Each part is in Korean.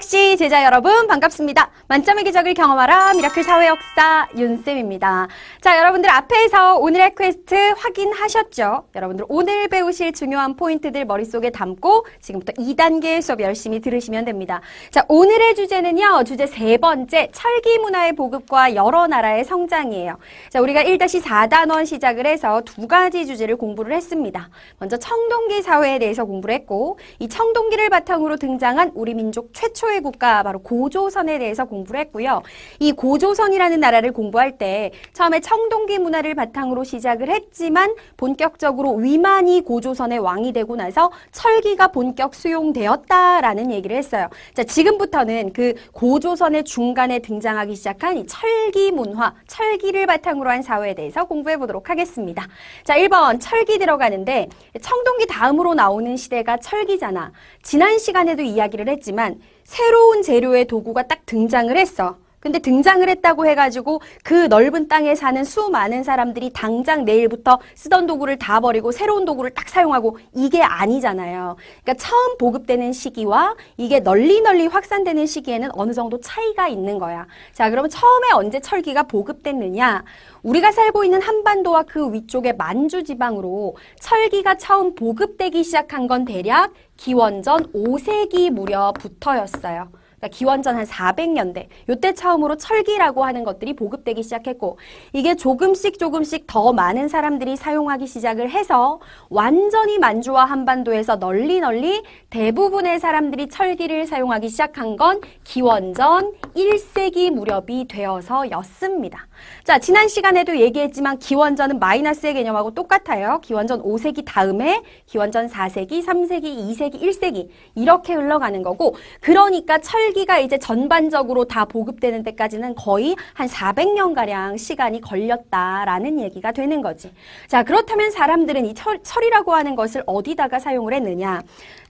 TFC 제자 여러분 반갑습니다. 만점의 기적을 경험하라 미라클 사회 역사 윤쌤입니다. 자, 여러분들 앞에서 오늘의 퀘스트 확인하셨죠? 여러분들 오늘 배우실 중요한 포인트들 머릿속에 담고 지금부터 2단계 수업 열심히 들으시면 됩니다. 자, 오늘의 주제는요. 주제 세 번째 철기 문화의 보급과 여러 나라의 성장이에요. 자, 우리가 1-4단원 시작을 해서 두 가지 주제를 공부를 했습니다. 먼저 청동기 사회에 대해서 공부를 했고 이 청동기를 바탕으로 등장한 우리 민족 최초의 국가 바로 고조선에 대해서 공부를 했고요. 이 고조선이라는 나라를 공부할 때 처음에 청동기 문화를 바탕으로 시작을 했지만 본격적으로 위만이 고조선의 왕이 되고 나서 철기가 본격 수용되었다라는 얘기를 했어요. 자, 지금부터는 그 고조선의 중간에 등장하기 시작한 이 철기 문화, 철기를 바탕으로 한 사회에 대해서 공부해 보도록 하겠습니다. 자, 1번 철기 들어가는데 청동기 다음으로 나오는 시대가 철기잖아. 지난 시간에도 이야기를 했지만 새로운 재료의 도구가 딱 등장을 했어. 근데 등장을 했다고 해가지고 그 넓은 땅에 사는 수많은 사람들이 당장 내일부터 쓰던 도구를 다 버리고 새로운 도구를 딱 사용하고 이게 아니잖아요. 그러니까 처음 보급되는 시기와 이게 널리 확산되는 시기에는 어느 정도 차이가 있는 거야. 자, 그러면 처음에 언제 철기가 보급됐느냐? 우리가 살고 있는 한반도와 그 위쪽의 만주 지방으로 철기가 처음 보급되기 시작한 건 대략 기원전 5세기 무렵부터였어요. 그러니까 기원전 한 400년대 요때 처음으로 철기라고 하는 것들이 보급되기 시작했고 이게 조금씩 더 많은 사람들이 사용하기 시작을 해서 완전히 만주와 한반도에서 널리 대부분의 사람들이 철기를 사용하기 시작한 건 기원전 1세기 무렵이 되어서였습니다. 자, 지난 시간에도 얘기했지만 기원전은 마이너스의 개념하고 똑같아요. 기원전 5세기 다음에 기원전 4세기, 3세기, 2세기, 1세기 이렇게 흘러가는 거고 그러니까 철기가 이제 전반적으로 다 보급되는 데까지는 거의 한 400년가량 시간이 걸렸다라는 얘기가 되는 거지. 자, 그렇다면 사람들은 이 철이라고 하는 것을 어디다가 사용을 했느냐?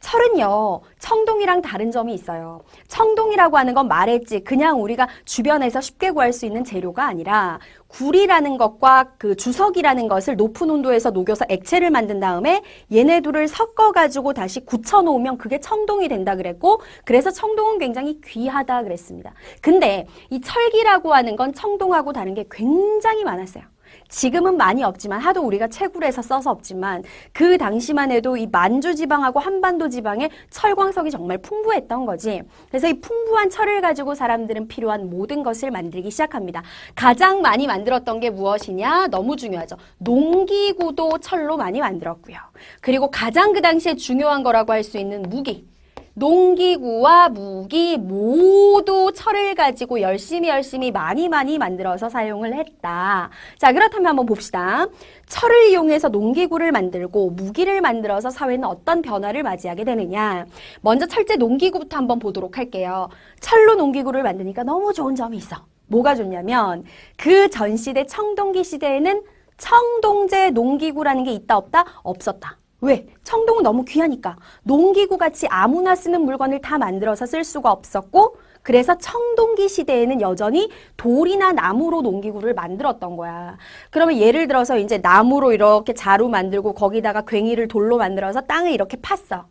철은요, 청동이랑 다른 점이 있어요. 청동이라고 하는 건 말했지. 그냥 우리가 주변에서 쉽게 구할 수 있는 재료가 아니라 구리라는 것과 그 주석이라는 것을 높은 온도에서 녹여서 액체를 만든 다음에 얘네 둘을 섞어가지고 다시 굳혀놓으면 그게 청동이 된다 그랬고 그래서 청동은 굉장히 귀하다 그랬습니다. 근데 이 철기라고 하는 건 청동하고 다른 게 굉장히 많았어요. 지금은 많이 없지만 하도 우리가 채굴해서 써서 없지만 그 당시만 해도 이 만주 지방하고 한반도 지방에 철광석이 정말 풍부했던 거지. 그래서 이 풍부한 철을 가지고 사람들은 필요한 모든 것을 만들기 시작합니다. 가장 많이 만들었던 게 무엇이냐? 너무 중요하죠. 농기구도 철로 많이 만들었고요. 그리고 가장 그 당시에 중요한 거라고 할 수 있는 무기. 농기구와 무기 모두 철을 가지고 열심히 많이 만들어서 사용을 했다. 자, 그렇다면 한번 봅시다. 철을 이용해서 농기구를 만들고 무기를 만들어서 사회는 어떤 변화를 맞이하게 되느냐. 먼저 철제 농기구부터 한번 보도록 할게요. 철로 농기구를 만드니까 너무 좋은 점이 있어. 뭐가 좋냐면 그 전 시대 청동기 시대에는 청동제 농기구라는 게 있다 없다? 없었다. 왜? 청동은 너무 귀하니까 농기구 같이 아무나 쓰는 물건을 다 만들어서 쓸 수가 없었고 그래서 청동기 시대에는 여전히 돌이나 나무로 농기구를 만들었던 거야. 그러면 예를 들어서 이제 나무로 이렇게 자루 만들고 거기다가 괭이를 돌로 만들어서 땅을 이렇게 팠어.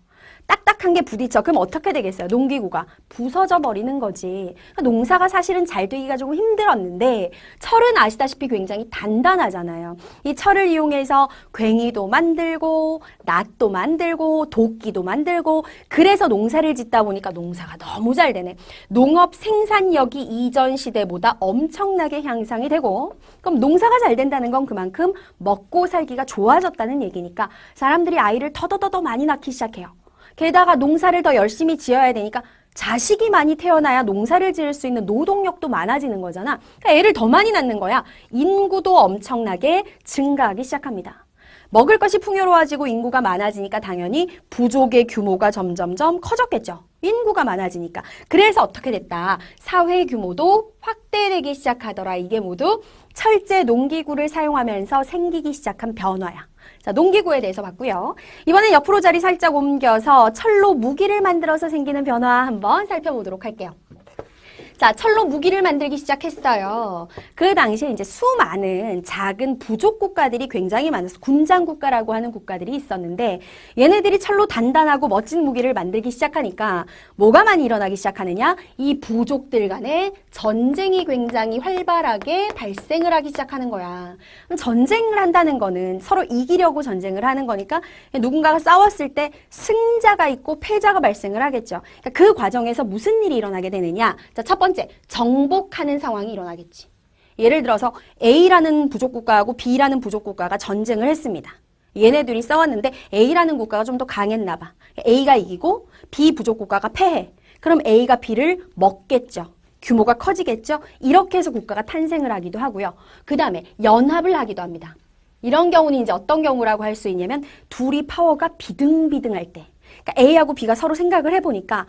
딱딱한 게 부딪혀. 그럼 어떻게 되겠어요? 농기구가 부서져 버리는 거지. 농사가 사실은 잘 되기가 조금 힘들었는데 철은 아시다시피 굉장히 단단하잖아요. 이 철을 이용해서 괭이도 만들고 낫도 만들고 도끼도 만들고 그래서 농사를 짓다 보니까 농사가 너무 잘 되네. 농업 생산력이 이전 시대보다 엄청나게 향상이 되고 그럼 농사가 잘 된다는 건 그만큼 먹고 살기가 좋아졌다는 얘기니까 사람들이 아이를 더더더 많이 낳기 시작해요. 게다가 농사를 더 열심히 지어야 되니까 자식이 많이 태어나야 농사를 지을 수 있는 노동력도 많아지는 거잖아. 그러니까 애를 더 많이 낳는 거야. 인구도 엄청나게 증가하기 시작합니다. 먹을 것이 풍요로워지고 인구가 많아지니까 당연히 부족의 규모가 점점점 커졌겠죠. 인구가 많아지니까. 그래서 어떻게 됐다? 사회 규모도 확대되기 시작하더라. 이게 모두 철제 농기구를 사용하면서 생기기 시작한 변화야. 자, 농기구에 대해서 봤고요. 이번엔 옆으로 자리 살짝 옮겨서 철로 무기를 만들어서 생기는 변화 한번 살펴보도록 할게요. 자, 철로 무기를 만들기 시작했어요. 그 당시에 이제 수많은 작은 부족 국가들이 굉장히 많아서 군장 국가라고 하는 국가들이 있었는데 얘네들이 철로 단단하고 멋진 무기를 만들기 시작하니까 뭐가 많이 일어나기 시작하느냐? 이 부족들 간에 전쟁이 굉장히 활발하게 발생을 하기 시작하는 거야. 전쟁을 한다는 거는 서로 이기려고 전쟁을 하는 거니까 누군가가 싸웠을 때 승자가 있고 패자가 발생을 하겠죠. 그러니까 그 과정에서 무슨 일이 일어나게 되느냐? 자, 첫 번째, 정복하는 상황이 일어나겠지. 예를 들어서 A라는 부족국가하고 B라는 부족국가가 전쟁을 했습니다. 얘네들이 싸웠는데 A라는 국가가 좀 더 강했나 봐. A가 이기고 B 부족국가가 패해. 그럼 A가 B를 먹겠죠. 규모가 커지겠죠. 이렇게 해서 국가가 탄생을 하기도 하고요. 그 다음에 연합을 하기도 합니다. 이런 경우는 이제 어떤 경우라고 할 수 있냐면 둘이 파워가 비등비등할 때. 그러니까 A하고 B가 서로 생각을 해보니까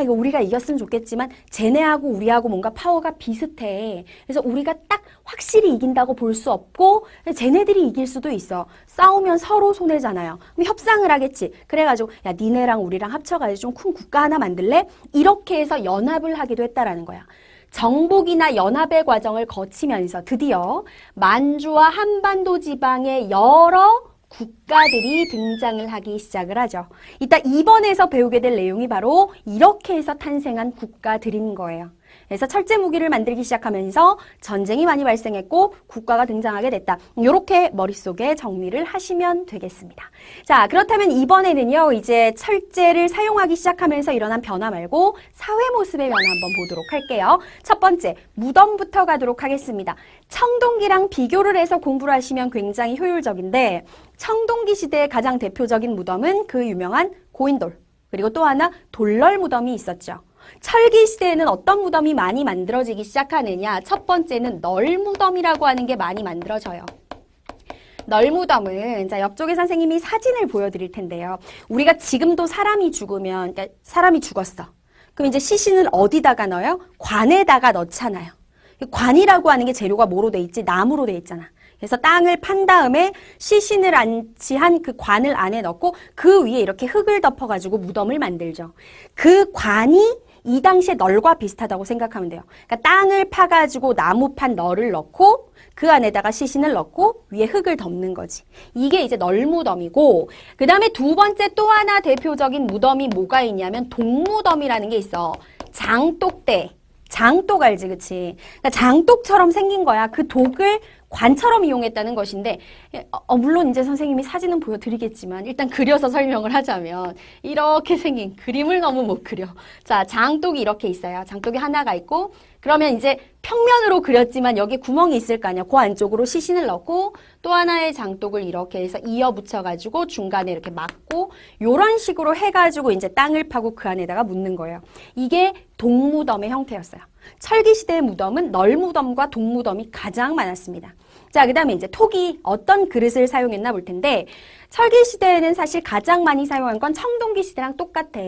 이거 우리가 이겼으면 좋겠지만 쟤네하고 우리하고 뭔가 파워가 비슷해. 그래서 우리가 딱 확실히 이긴다고 볼 수 없고 쟤네들이 이길 수도 있어. 싸우면 서로 손해잖아요. 그럼 협상을 하겠지. 그래가지고 야 니네랑 우리랑 합쳐가지고 좀 큰 국가 하나 만들래? 이렇게 해서 연합을 하기도 했다라는 거야. 정복이나 연합의 과정을 거치면서 드디어 만주와 한반도 지방의 여러 국가들이 등장을 하기 시작을 하죠. 이따 2번에서 배우게 될 내용이 바로 이렇게 해서 탄생한 국가들인 거예요. 그래서 철제 무기를 만들기 시작하면서 전쟁이 많이 발생했고 국가가 등장하게 됐다. 이렇게 머릿속에 정리를 하시면 되겠습니다. 자, 그렇다면 이번에는요. 이제 철제를 사용하기 시작하면서 일어난 변화 말고 사회 모습의 변화 한번 보도록 할게요. 첫 번째, 무덤부터 가도록 하겠습니다. 청동기랑 비교를 해서 공부를 하시면 굉장히 효율적인데 청동기 시대의 가장 대표적인 무덤은 그 유명한 고인돌, 그리고 또 하나 돌널 무덤이 있었죠. 철기 시대에는 어떤 무덤이 많이 만들어지기 시작하느냐? 첫 번째는 널무덤이라고 하는 게 많이 만들어져요. 널무덤은 자 옆쪽에 선생님이 사진을 보여드릴 텐데요. 우리가 지금도 사람이 죽으면 그러니까 사람이 죽었어. 그럼 이제 시신을 어디다가 넣어요? 관에다가 넣잖아요. 관이라고 하는 게 재료가 뭐로 돼 있지? 나무로 돼 있잖아. 그래서 땅을 판 다음에 시신을 안치한 그 관을 안에 넣고 그 위에 이렇게 흙을 덮어가지고 무덤을 만들죠. 그 관이 이 당시에 널과 비슷하다고 생각하면 돼요. 그러니까 땅을 파가지고 나무 판 널을 넣고 그 안에다가 시신을 넣고 위에 흙을 덮는 거지. 이게 이제 널무덤이고 그 다음에 두 번째 또 하나 대표적인 무덤이 뭐가 있냐면 독무덤이라는 게 있어. 장독대. 장독 알지, 그치? 그러니까 장독처럼 생긴 거야. 그 독을 관처럼 이용했다는 것인데 물론 이제 선생님이 사진은 보여드리겠지만 일단 그려서 설명을 하자면 이렇게 생긴 그림을 너무 못 그려. 자, 장독이 이렇게 있어요. 장독이 하나가 있고 그러면 이제 평면으로 그렸지만 여기 구멍이 있을 거 아니야. 그 안쪽으로 시신을 넣고 또 하나의 장독을 이렇게 해서 이어 붙여가지고 중간에 이렇게 막고 요런 식으로 해가지고 이제 땅을 파고 그 안에다가 묻는 거예요. 이게 독무덤의 형태였어요. 철기 시대의 무덤은 널무덤과 독무덤이 가장 많았습니다. 자, 그 다음에 이제 토기 어떤 그릇을 사용했나 볼 텐데 철기 시대에는 사실 가장 많이 사용한 건 청동기 시대랑 똑같아.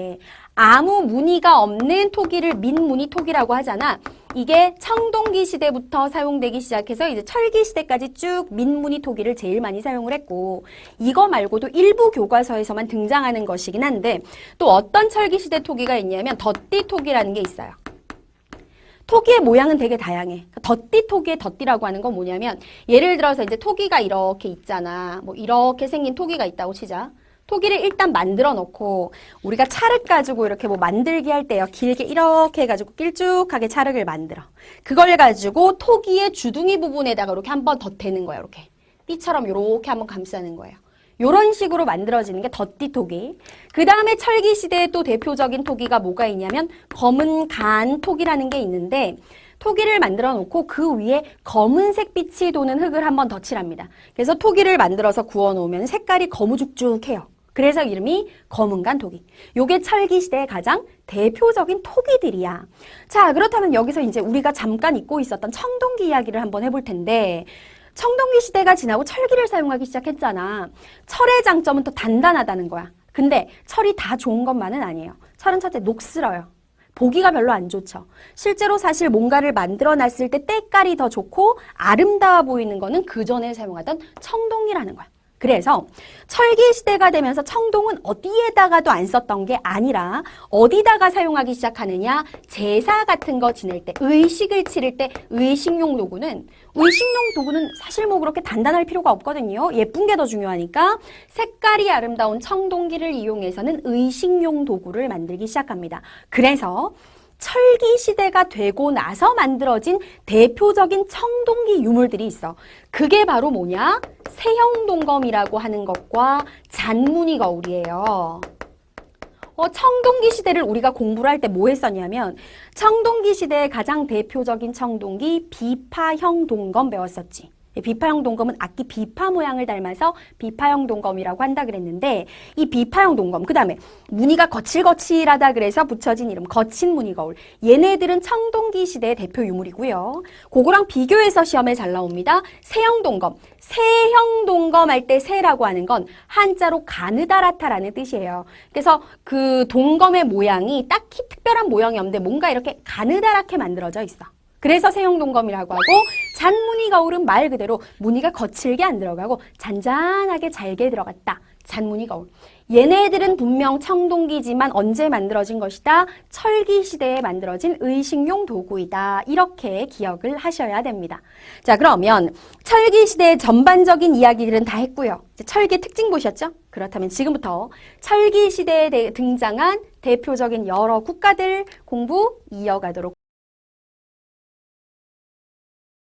아무 무늬가 없는 토기를 민무늬 토기라고 하잖아. 이게 청동기 시대부터 사용되기 시작해서 이제 철기 시대까지 쭉 민무늬 토기를 제일 많이 사용을 했고 이거 말고도 일부 교과서에서만 등장하는 것이긴 한데 또 어떤 철기 시대 토기가 있냐면 덧띠 토기라는 게 있어요. 토기의 모양은 되게 다양해. 덧띠 토기의 덧띠라고 하는 건 뭐냐면 예를 들어서 이제 토기가 이렇게 있잖아. 뭐 이렇게 생긴 토기가 있다고 치자. 토기를 일단 만들어 놓고 우리가 찰흙 가지고 이렇게 뭐 만들기 할 때요. 길게 이렇게 해가지고 길쭉하게 찰흙을 만들어. 그걸 가지고 토기의 주둥이 부분에다가 이렇게 한번 덧대는 거야. 이렇게 띠처럼 이렇게 한번 감싸는 거예요. 요런 식으로 만들어지는 게 덧띠 토기. 그 다음에 철기 시대의 또 대표적인 토기가 뭐가 있냐면 검은 간 토기라는 게 있는데 토기를 만들어 놓고 그 위에 검은색 빛이 도는 흙을 한번 덧칠합니다. 그래서 토기를 만들어서 구워 놓으면 색깔이 거무죽죽해요. 그래서 이름이 검은간 토기. 요게 철기 시대의 가장 대표적인 토기들이야. 자, 그렇다면 여기서 이제 우리가 잠깐 잊고 있었던 청동기 이야기를 한번 해볼 텐데 청동기 시대가 지나고 철기를 사용하기 시작했잖아. 철의 장점은 또 단단하다는 거야. 근데 철이 다 좋은 것만은 아니에요. 철은 첫째 녹슬어요. 보기가 별로 안 좋죠. 실제로 사실 뭔가를 만들어 놨을 때 때깔이 더 좋고 아름다워 보이는 거는 그 전에 사용하던 청동기라는 거야. 그래서 철기 시대가 되면서 청동은 어디에다가도 안 썼던 게 아니라 어디다가 사용하기 시작하느냐? 제사 같은 거 지낼 때, 의식을 치를 때 의식용 도구는 사실 뭐 그렇게 단단할 필요가 없거든요. 예쁜 게 더 중요하니까 색깔이 아름다운 청동기를 이용해서는 의식용 도구를 만들기 시작합니다. 그래서 철기 시대가 되고 나서 만들어진 대표적인 청동기 유물들이 있어. 그게 바로 뭐냐? 세형동검이라고 하는 것과 잔무늬 거울이에요. 청동기 시대를 우리가 공부를 할 때 뭐 했었냐면 청동기 시대의 가장 대표적인 청동기 비파형 동검 배웠었지. 비파형 동검은 악기 비파 모양을 닮아서 비파형 동검이라고 한다 그랬는데 이 비파형 동검 그 다음에 무늬가 거칠거칠하다 그래서 붙여진 이름 거친 무늬 거울 얘네들은 청동기 시대의 대표 유물이고요. 그거랑 비교해서 시험에 잘 나옵니다. 세형 동검 세형 동검 할 때 세라고 하는 건 한자로 가느다랗다라는 뜻이에요. 그래서 그 동검의 모양이 딱히 특별한 모양이 없는데 뭔가 이렇게 가느다랗게 만들어져 있어. 그래서 세형동검이라고 하고 잔무늬 거울은 말 그대로 무늬가 거칠게 안 들어가고 잔잔하게 잘게 들어갔다. 잔무늬 거울. 얘네들은 분명 청동기지만 언제 만들어진 것이다? 철기 시대에 만들어진 의식용 도구이다. 이렇게 기억을 하셔야 됩니다. 자, 그러면 철기 시대의 전반적인 이야기들은 다 했고요. 철기 특징 보셨죠? 그렇다면 지금부터 철기 시대에 등장한 대표적인 여러 국가들 공부 이어가도록